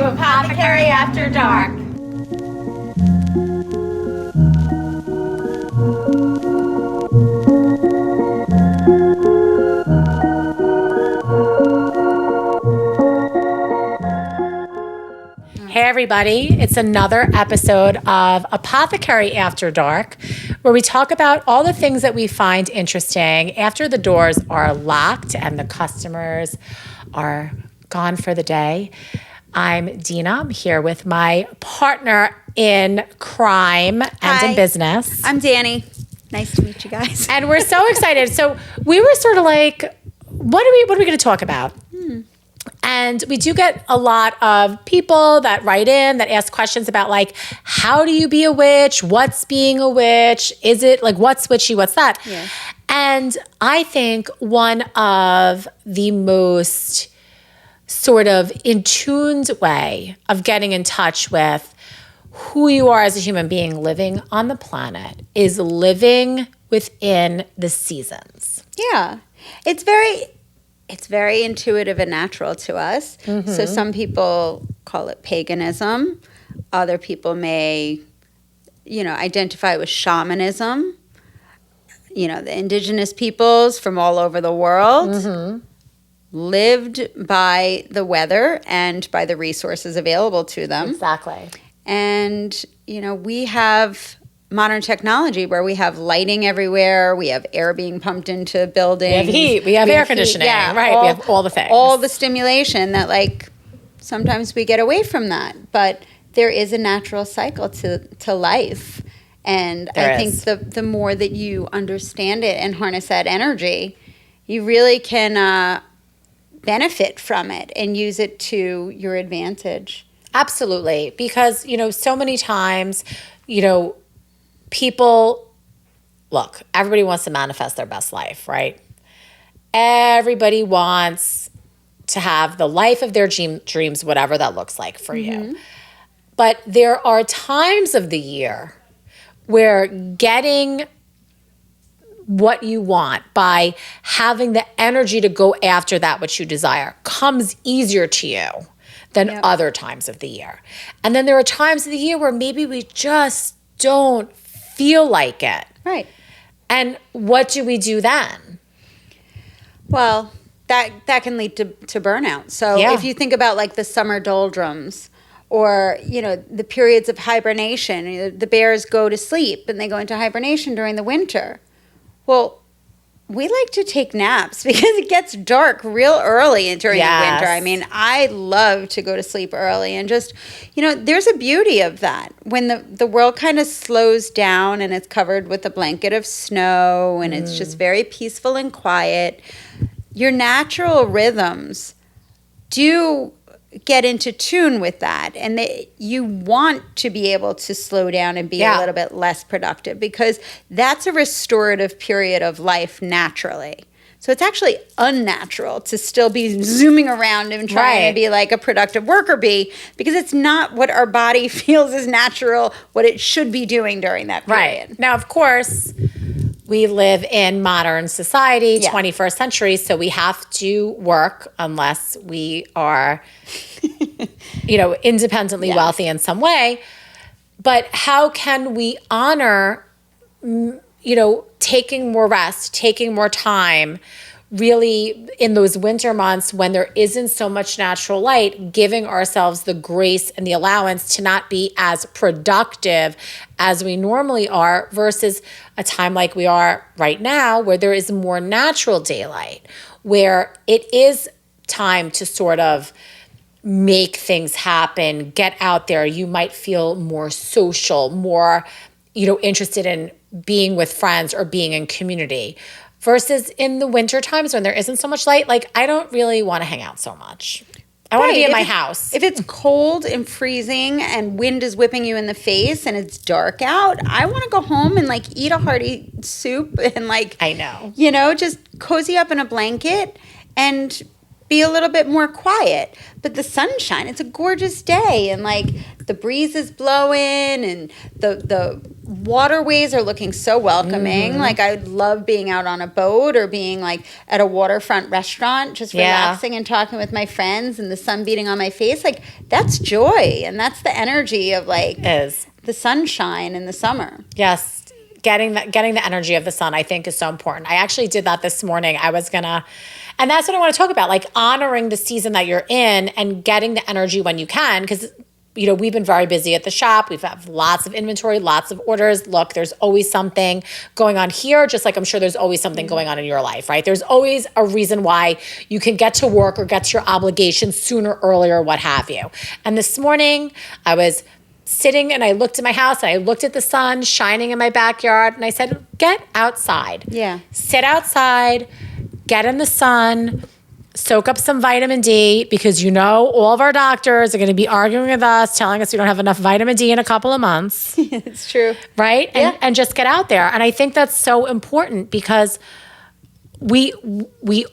to Apothecary After Dark. Hey everybody, it's another episode of Apothecary After Dark, where we talk about all the things that we find interesting after the doors are locked and the customers are gone for the day. I'm Dina. I'm here with my partner in crime and in business. I'm Dani. Nice to meet you guys. And we're so excited. So we were sort of like, what are we going to talk about? And we do get a lot of people that write in that ask questions about like, how do you be a witch? What's being a witch? Is it like, what's witchy? What's that? Yeah. And I think one of the most sort of in tuned way of getting in touch with who you are as a human being living on the planet is living within the seasons. Yeah. It's very intuitive and natural to us. Mm-hmm. So some people call it paganism. Other people may, identify with shamanism. The indigenous peoples from all over the world lived by the weather and by the resources available to them. Exactly. And, we have modern technology where we have lighting everywhere, we have air being pumped into buildings. We have heat, we have air conditioning, right? We have all the things. All the stimulation that sometimes we get away from that. But there is a natural cycle to life. And I think the more that you understand it and harness that energy, you really can benefit from it and use it to your advantage. Absolutely. Because, so many times, people, look, everybody wants to manifest their best life, right? Everybody wants to have the life of their dreams, whatever that looks like for you. But there are times of the year where getting what you want by having the energy to go after that which you desire comes easier to you than other times of the year. And then there are times of the year where maybe we just don't feel like it. Right. And what do we do then? Well, that can lead to burnout. So if you think about the summer doldrums or, the periods of hibernation, the bears go to sleep and they go into hibernation during the winter. Well, we like to take naps because it gets dark real early during the winter. I mean, I love to go to sleep early and just, there's a beauty of that. When the world kind of slows down and it's covered with a blanket of snow and it's just very peaceful and quiet, your natural rhythms do get into tune with that, and you want to be able to slow down and be a little bit less productive because that's a restorative period of life naturally. So it's actually unnatural to still be zooming around and trying to be like a productive worker bee because it's not what our body feels is natural, what it should be doing during that period. Right. Now, of course, we live in modern society, 21st century, so we have to work unless we are, independently wealthy in some way. But how can we honor, taking more rest, taking more time, really in those winter months when there isn't so much natural light, giving ourselves the grace and the allowance to not be as productive as we normally are versus a time like we are right now where there is more natural daylight, where it is time to sort of make things happen, get out there. You might feel more social, more, interested in being with friends or being in community. Versus in the winter times when there isn't so much light, I don't really want to hang out so much. I want to be in my house. If it's cold and freezing and wind is whipping you in the face and it's dark out, I want to go home and eat a hearty soup and I know. Just cozy up in a blanket and be a little bit more quiet. But the sunshine, it's a gorgeous day and the breeze is blowing and the waterways are looking so welcoming. Like I love being out on a boat or being like at a waterfront restaurant, just relaxing and talking with my friends and the sun beating on my face. Like that's joy. And that's the energy of like the sunshine in the summer. Yes. Getting the energy of the sun, I think, is so important. I actually did that this morning. And that's what I want to talk about, like honoring the season that you're in and getting the energy when you can. Because we've been very busy at the shop. We've had lots of inventory, lots of orders. Look, there's always something going on here, just like I'm sure there's always something going on in your life, right? There's always a reason why you can get to work or get to your obligations sooner, earlier, what have you. And this morning, I was sitting and I looked at my house and I looked at the sun shining in my backyard and I said, get outside. Yeah. Sit outside, get in the sun, soak up some vitamin D, because all of our doctors are going to be arguing with us, telling us we don't have enough vitamin D in a couple of months. It's true. Right? And just get out there. And I think that's so important because we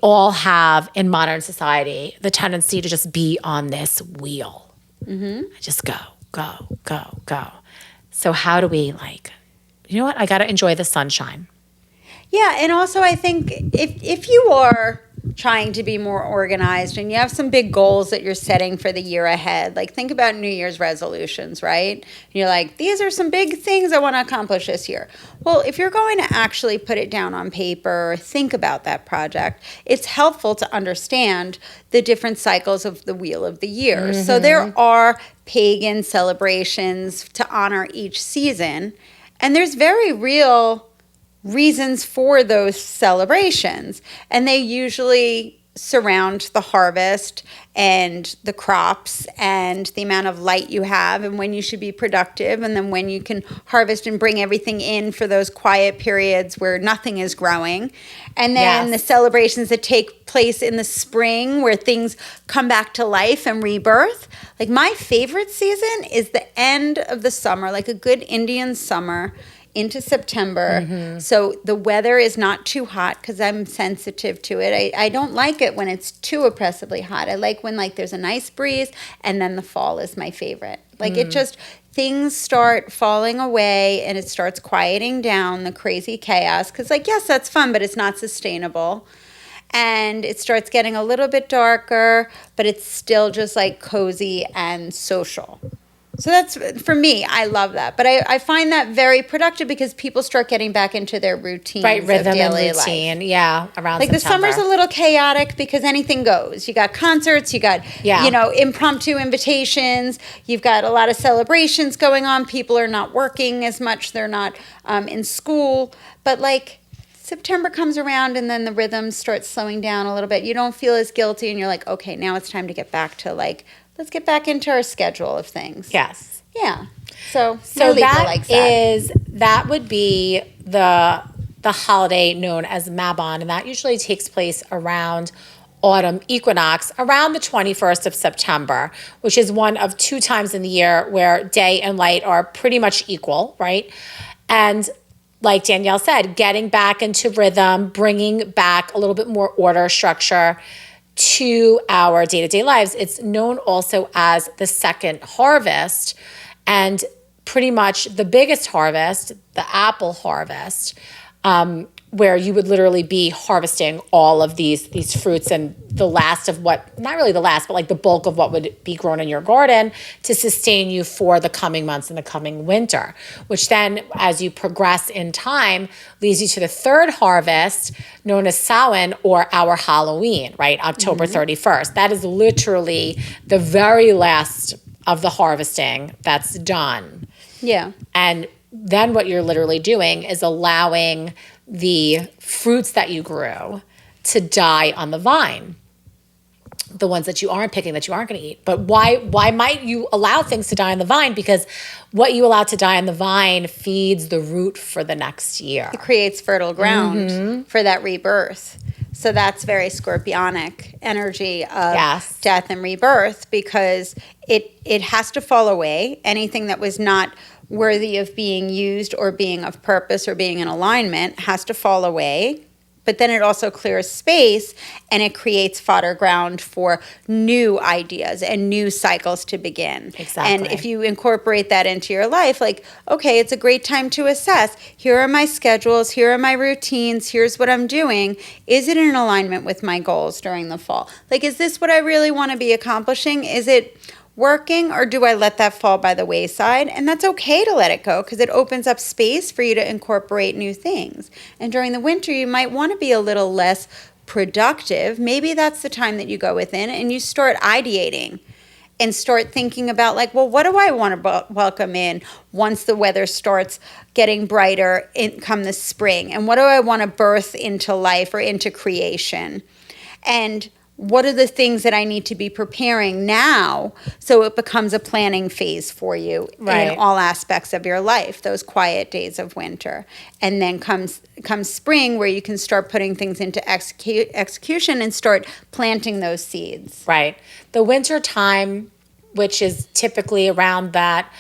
all have in modern society the tendency to just be on this wheel. Just go. So how do we you know what? I got to enjoy the sunshine. Yeah. And also I think if you are trying to be more organized and you have some big goals that you're setting for the year ahead, like think about New Year's resolutions, right? And you're like, these are some big things I want to accomplish this year. Well, if you're going to actually put it down on paper or think about that project, it's helpful to understand the different cycles of the wheel of the year. So there are pagan celebrations to honor each season, and there's very real reasons for those celebrations, and they usually surround the harvest and the crops and the amount of light you have and when you should be productive, and then when you can harvest and bring everything in for those quiet periods where nothing is growing, and then the celebrations that take place in the spring where things come back to life and rebirth. Like my favorite season is the end of the summer, like a good Indian summer into September. So the weather is not too hot because I'm sensitive to it. I don't like it when it's too oppressively hot. I like when there's a nice breeze, and then the fall is my favorite. It just, things start falling away and it starts quieting down the crazy chaos. Because yes, that's fun, but it's not sustainable. And it starts getting a little bit darker, but it's still just cozy and social. So that's, for me, I love that. But I find that very productive because people start getting back into their routines rhythm of daily and routine, life. Around the September. summer's a little chaotic because anything goes. You got concerts, you got, impromptu invitations, you've got a lot of celebrations going on. People are not working as much. They're not in school. But September comes around and then the rhythm starts slowing down a little bit. You don't feel as guilty and you're like, okay, now it's time to get back to let's get back into our schedule of things. Yes. Yeah. So that would be the holiday known as Mabon, and that usually takes place around autumn equinox, around the 21st of September, which is one of 2 times in the year where day and light are pretty much equal, right? And like Danielle said, getting back into rhythm, bringing back a little bit more order, structure to our day-to-day lives. It's known also as the second harvest, and pretty much the biggest harvest, the apple harvest, where you would literally be harvesting all of these fruits and the last of what, not really the last, but the bulk of what would be grown in your garden to sustain you for the coming months and the coming winter, which then, as you progress in time, leads you to the third harvest known as Samhain, or our Halloween, right? October 31st. That is literally the very last of the harvesting that's done. Yeah. And then what you're literally doing is allowing the fruits that you grew to die on the vine, the ones that you aren't picking, that you aren't going to eat. But why might you allow things to die on the vine? Because what you allow to die on the vine feeds the root for the next year. It creates fertile ground for that rebirth. So that's very scorpionic energy of death and rebirth, because it has to fall away. Anything that was not worthy of being used or being of purpose or being in alignment has to fall away, but then it also clears space and it creates fodder ground for new ideas and new cycles to begin. Exactly. And if you incorporate that into your life, like, okay, it's a great time to assess. Here are my schedules. Here are my routines. Here's what I'm doing. Is it in alignment with my goals during the fall? Like, is this what I really want to be accomplishing? Is it working, or do I let that fall by the wayside? And that's okay to let it go, because it opens up space for you to incorporate new things. And during the winter, you might want to be a little less productive. Maybe that's the time that you go within and you start ideating and start thinking about, like, well, what do I want to welcome in once the weather starts getting brighter come the spring? And what do I want to birth into life or into creation? And what are the things that I need to be preparing now so it becomes a planning phase for you in all aspects of your life, those quiet days of winter. And then comes spring, where you can start putting things into execution and start planting those seeds. Right. The winter time, which is typically around that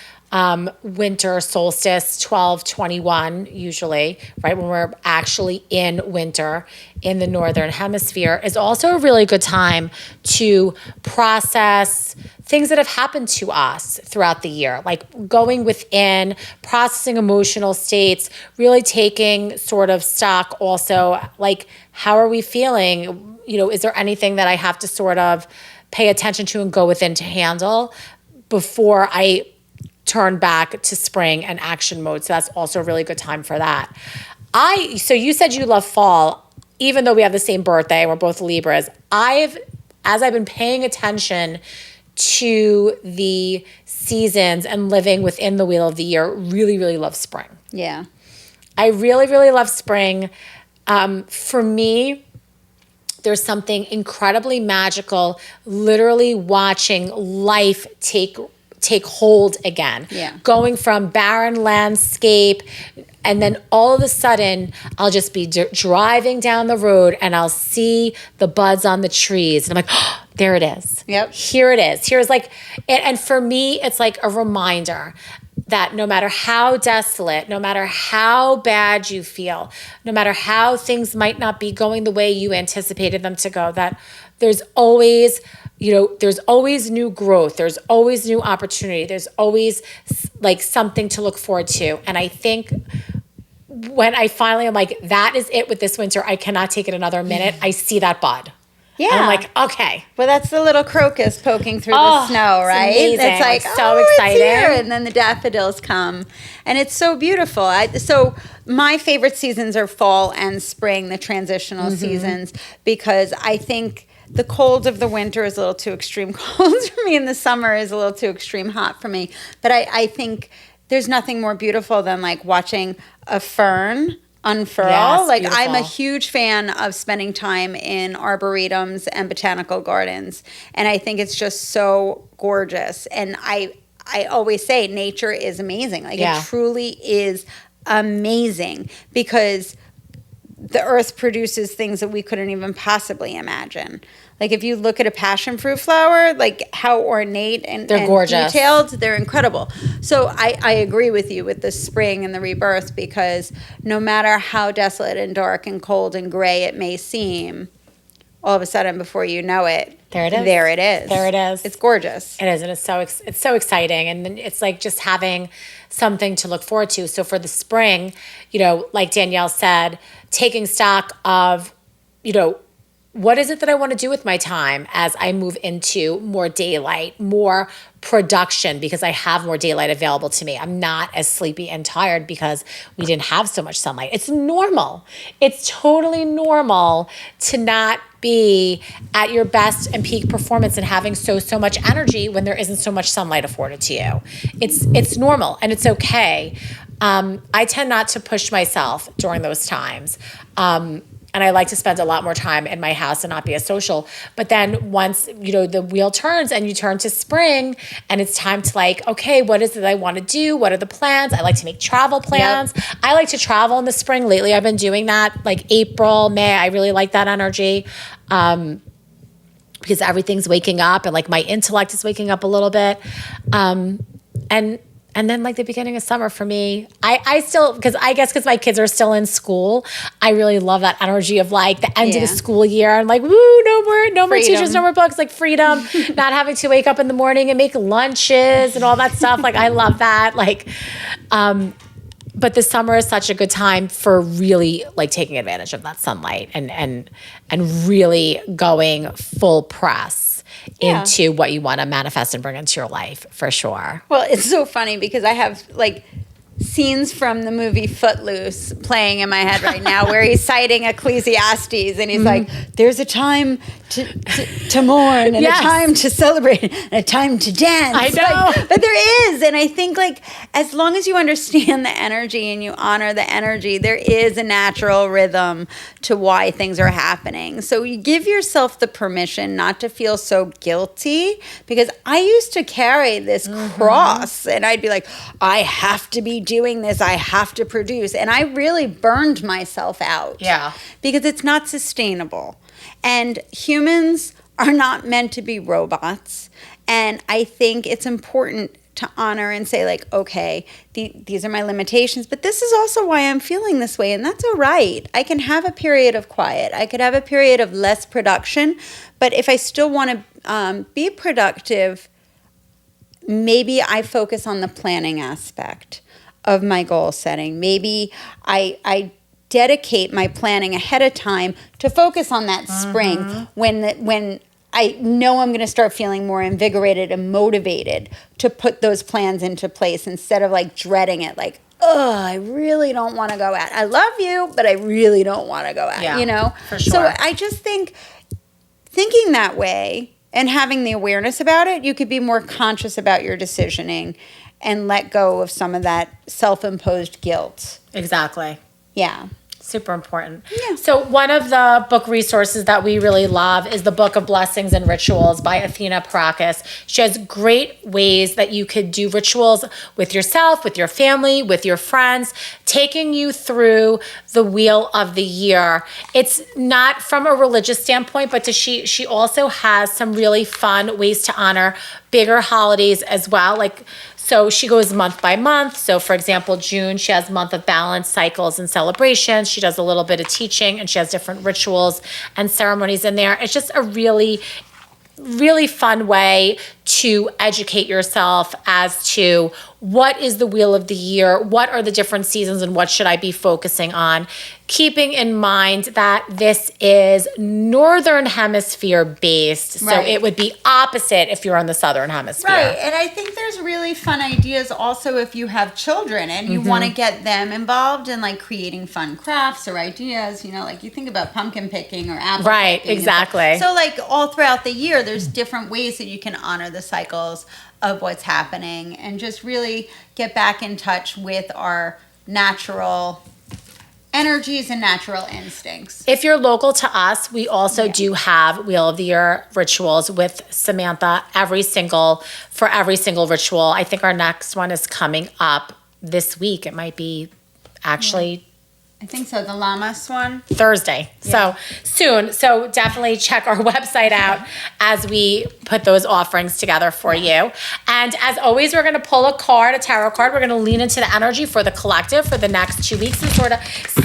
winter solstice, 12/21 usually, right, when we're actually in winter in the northern hemisphere, is also a really good time to process things that have happened to us throughout the year, like going within, processing emotional states, really taking sort of stock also, like, how are we feeling? You know, is there anything that I have to sort of pay attention to and go within to handle before I turn back to spring and action mode? So that's also a really good time for that. So you said you love fall, even though we have the same birthday, we're both Libras. As I've been paying attention to the seasons and living within the wheel of the year, really, really love spring. Yeah. I really, really love spring. For me, there's something incredibly magical, literally watching life take hold again. Yeah. Going from barren landscape, and then all of a sudden, I'll just be driving down the road and I'll see the buds on the trees. And I'm like, oh, there it is. Yep. Here it is. Here's like, and for me, it's like a reminder that no matter how desolate, no matter how bad you feel, no matter how things might not be going the way you anticipated them to go, that there's always, there's always new growth. There's always new opportunity. There's always like something to look forward to. And I think when I finally am like, that is it with this winter, I cannot take it another minute, I see that bud. Yeah. And I'm like, okay. Well, that's the little crocus poking through the snow, right? It's amazing. It's like, so exciting. It's here. And then the daffodils come. And it's so beautiful. So my favorite seasons are fall and spring, the transitional seasons, because I think the cold of the winter is a little too extreme cold for me, and the summer is a little too extreme hot for me. But I think there's nothing more beautiful than like watching a fern unfurl. Yes, like beautiful. I'm a huge fan of spending time in arboretums and botanical gardens, and I think it's just so gorgeous. And I always say nature is amazing. Like it truly is amazing, because the earth produces things that we couldn't even possibly imagine. Like if you look at a passion fruit flower, like how ornate and gorgeous, detailed, they're incredible. So I agree with you with the spring and the rebirth, because no matter how desolate and dark and cold and gray it may seem, all of a sudden before you know it, there it is. There it is. There it is. It's gorgeous. It is, and it's so exciting, and then it's like just having something to look forward to. So for the spring, like Danielle said, taking stock of, what is it that I want to do with my time as I move into more daylight, more production, because I have more daylight available to me. I'm not as sleepy and tired because we didn't have so much sunlight. It's normal. It's totally normal to not be at your best and peak performance and having so much energy when there isn't so much sunlight afforded to you. It's normal, and it's okay. I tend not to push myself during those times. And I like to spend a lot more time in my house and not be as social. But then once, the wheel turns and you turn to spring and it's time to like, okay, what is it I want to do? What are the plans? I like to make travel plans. Yep. I like to travel in the spring. Lately, I've been doing that like April, May. I really like that energy. Because everything's waking up and like my intellect is waking up a little bit. And And then like the beginning of summer for me, I still, because my kids are still in school, I really love that energy of like the end of the school year. And like, woo, no more teachers, no more books, like freedom, not having to wake up in the morning and make lunches and all that stuff. Like I love that. Like, but the summer is such a good time for really like taking advantage of that sunlight and really going full press into what you want to manifest and bring into your life for sure. Well, it's so funny because I have like scenes from the movie Footloose playing in my head right now where he's citing Ecclesiastes and he's like, there's a time to mourn and a time to celebrate and a time to dance. I know. Like, but there is. And I think like as long as you understand the energy and you honor the energy, there is a natural rhythm to why things are happening. So you give yourself the permission not to feel so guilty, because I used to carry this cross and I'd be like, I have to be doing this, I have to produce. And I really burned myself out. Yeah. Because it's not sustainable. And humans are not meant to be robots. And I think it's important to honor and say like, okay, these are my limitations, but this is also why I'm feeling this way. And that's all right. I can have a period of quiet. I could have a period of less production. But if I still want to be productive, maybe I focus on the planning aspect of my goal setting. Maybe I dedicate my planning ahead of time to focus on that spring when I know I'm going to start feeling more invigorated and motivated to put those plans into place instead of like dreading it, like, oh, I really don't want to go out. I love you, but I really don't want to go out, you know? For sure. So I just think thinking that way and having the awareness about it, you could be more conscious about your decisioning and let go of some of that self-imposed guilt. Exactly. Yeah. Super important. Yeah. So one of the book resources that we really love is the Book of Blessings and Rituals by Athena Parakis. She has great ways that you could do rituals with yourself, with your family, with your friends, taking you through the wheel of the year. It's not from a religious standpoint, but she also has some really fun ways to honor bigger holidays as well. So she goes month by month. So for example, June, she has month of balance, cycles, and celebrations. She does a little bit of teaching and she has different rituals and ceremonies in there. It's just a really, really fun way to educate yourself as to what is the wheel of the year, what are the different seasons, and what should I be focusing on, keeping in mind that this is Northern Hemisphere based, so it would be opposite if you're on the Southern Hemisphere. Right, and I think there's really fun ideas also if you have children and you want to get them involved in like creating fun crafts or ideas, you know, like you think about pumpkin picking or apple picking. Right, exactly. So like all throughout the year, there's different ways that you can honor the cycles of what's happening and just really get back in touch with our natural energies and natural instincts. If you're local to us, we also do have Wheel of the Year rituals with Samantha for every single ritual. I think our next one is coming up this week. It might be actually I think so, the Lamas one. Thursday. So soon. So definitely check our website out as we put those offerings together for you. And as always, we're going to pull a tarot card. We're going to lean into the energy for the collective for the next 2 weeks and sort of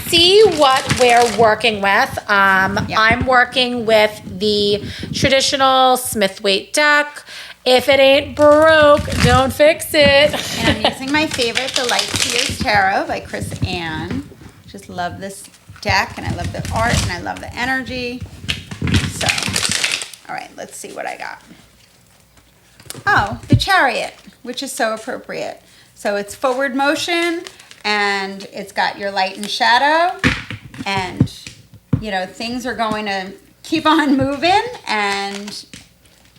see what we're working with. I'm working with the traditional Smith-Waite deck. If it ain't broke, don't fix it. And I'm using my favorite, the Light Seers Tarot by Chris Ann. Just love this deck, and I love the art, and I love the energy. So, all right, let's see what I got. Oh, the Chariot, which is so appropriate. So it's forward motion, and it's got your light and shadow, and, you know, things are going to keep on moving, and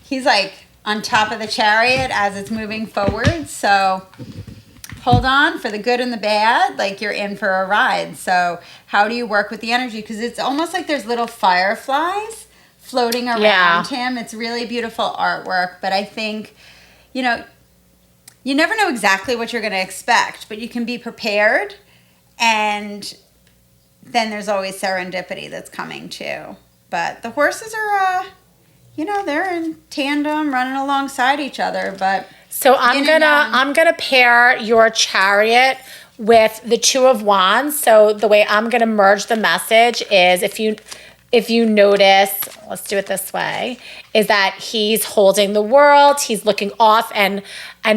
he's like on top of the chariot as it's moving forward, so hold on for the good and the bad, like you're in for a ride. So how do you work with the energy? Because it's almost like there's little fireflies floating around him. It's really beautiful artwork, but I think, you know, you never know exactly what you're going to expect, but you can be prepared, and then there's always serendipity that's coming too. But the horses are, you know, they're in tandem, running alongside each other, but So I'm gonna pair your Chariot with the Two of Wands. So the way I'm gonna merge the message is if you notice, let's do it this way, is that he's holding the world, he's looking off, and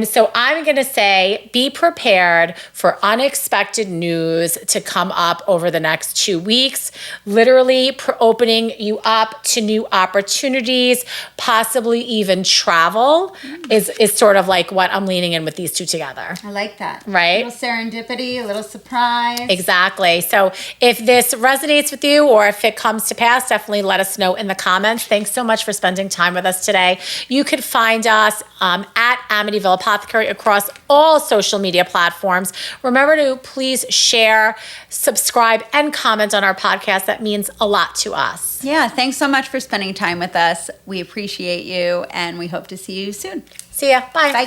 so I'm going to say, be prepared for unexpected news to come up over the next 2 weeks, literally opening you up to new opportunities, possibly even travel is sort of like what I'm leaning in with these two together. I like that. Right? A little serendipity, a little surprise. Exactly. So if this resonates with you or if it comes to pass, definitely let us know in the comments. Thanks so much for spending time with us today. You could find us at Amityville Apothecary across all social media platforms. Remember to please share, subscribe, and comment on our podcast. That means a lot to us. Yeah, thanks so much for spending time with us. We appreciate you, and we hope to see you soon. See ya. Bye. Bye.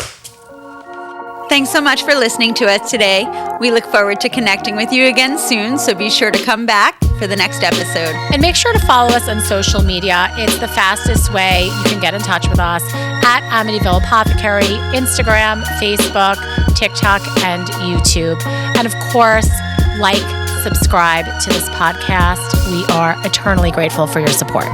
Thanks so much for listening to us today. We look forward to connecting with you again soon, so be sure to come back for the next episode. And make sure to follow us on social media. It's the fastest way you can get in touch with us at Amityville Apothecary, Instagram, Facebook, TikTok, and YouTube. And of course, like, subscribe to this podcast. We are eternally grateful for your support.